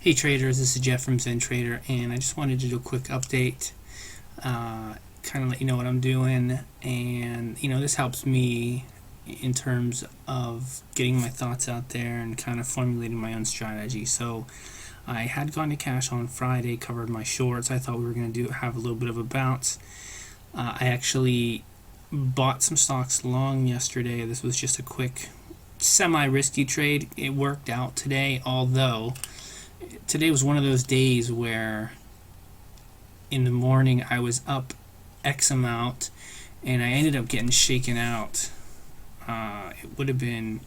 Hey traders, this is Jeff from Zen Trader, and I just wanted to do a quick update, kind of let you know what I'm doing, and this helps me in terms of getting my thoughts out there and kind of formulating my own strategy. So I had gone to cash on Friday, covered my shorts. I thought we were going to have a little bit of a bounce. I actually bought some stocks long yesterday. This was just a quick semi-risky trade. It worked out today, although today was one of those days where in the morning I was up X amount and I ended up getting shaken out. It would have been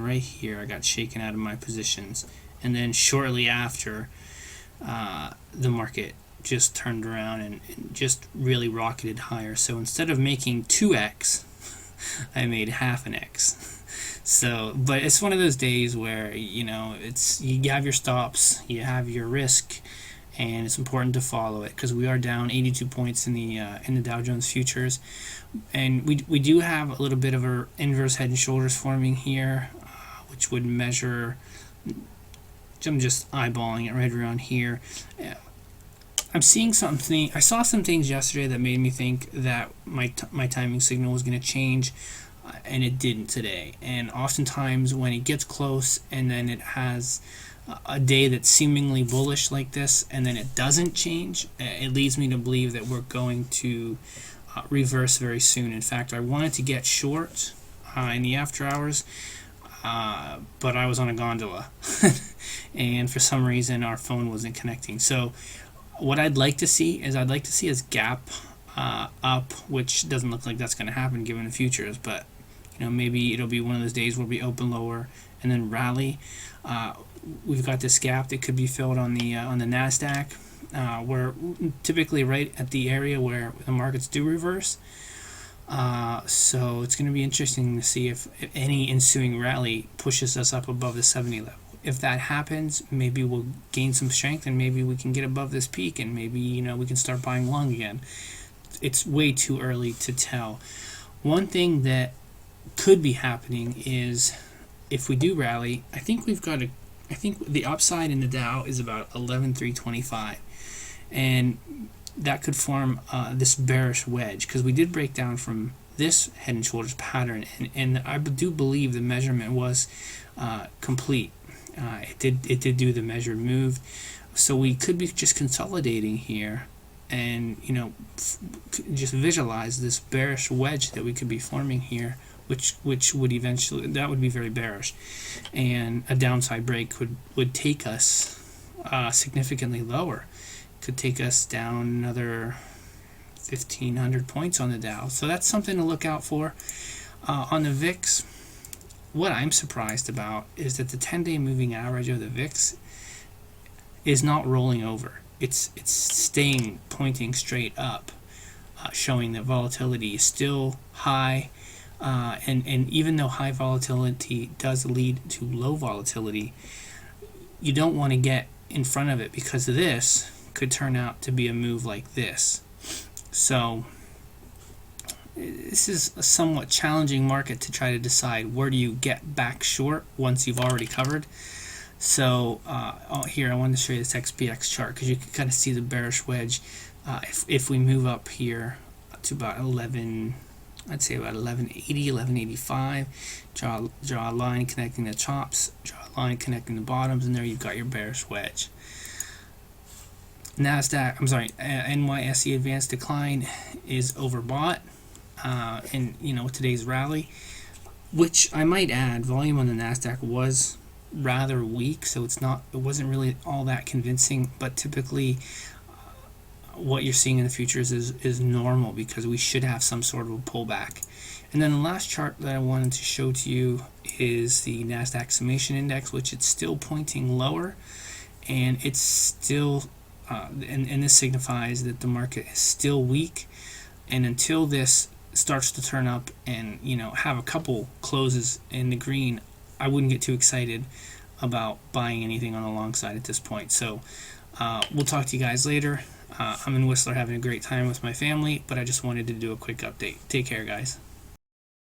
right here. I got shaken out of my positions, and then shortly after the market just turned around and just really rocketed higher. So instead of making 2x, I made half an x. So, but it's one of those days where it's you have your stops, you have your risk, and it's important to follow it because we are down 82 points in the Dow Jones futures, and we do have a little bit of a inverse head and shoulders forming here, which would measure. I'm just eyeballing it right around here. I'm seeing something. I saw some things yesterday that made me think that my timing signal was going to change. And it didn't today. And oftentimes when it gets close and then it has a day that's seemingly bullish like this and then it doesn't change, it leads me to believe that we're going to reverse very soon. In fact, I wanted to get short in the after hours, but I was on a gondola and for some reason our phone wasn't connecting. So what I'd like to see is a gap up, which doesn't look like that's going to happen given the futures, but maybe it'll be one of those days where we open lower and then rally. We've got this gap that could be filled on the Nasdaq. We're typically right at the area where the markets do reverse. So it's going to be interesting to see if any ensuing rally pushes us up above the 70 level. If that happens, maybe we'll gain some strength and maybe we can get above this peak and maybe we can start buying long again. It's way too early to tell. One thing that could be happening is if we do rally, I think the upside in the Dow is about 11,325, and that could form this bearish wedge because we did break down from this head and shoulders pattern, and I do believe the measurement was complete. It did do the measured move, so we could be just consolidating here. And just visualize this bearish wedge that we could be forming here, which would eventually, that would be very bearish, and a downside break would take us significantly lower. Could take us down another 1,500 points on the Dow. So that's something to look out for. On the VIX, what I'm surprised about is that the 10-day moving average of the VIX is not rolling over. It's staying pointing straight up, showing that volatility is still high, and even though high volatility does lead to low volatility, you don't want to get in front of it because this could turn out to be a move like this. So this is a somewhat challenging market to try to decide where do you get back short once you've already covered. So here I wanted to show you this XPX chart because you can kind of see the bearish wedge. If we move up here to about 11, I'd say about 1180, 1185, draw a line connecting the tops, draw a line connecting the bottoms, and there you've got your bearish wedge. NYSE advanced decline is overbought, and with today's rally, which I might add, volume on the Nasdaq was rather weak, so it wasn't really all that convincing, but typically what you're seeing in the futures is normal because we should have some sort of a pullback. And then the last chart that I wanted to show to you is the Nasdaq Summation Index, which it's still pointing lower, and it's still and this signifies that the market is still weak, and until this starts to turn up and have a couple closes in the green, I wouldn't get too excited about buying anything on the long side at this point. So we'll talk to you guys later. I'm in Whistler having a great time with my family, but I just wanted to do a quick update. Take care, guys.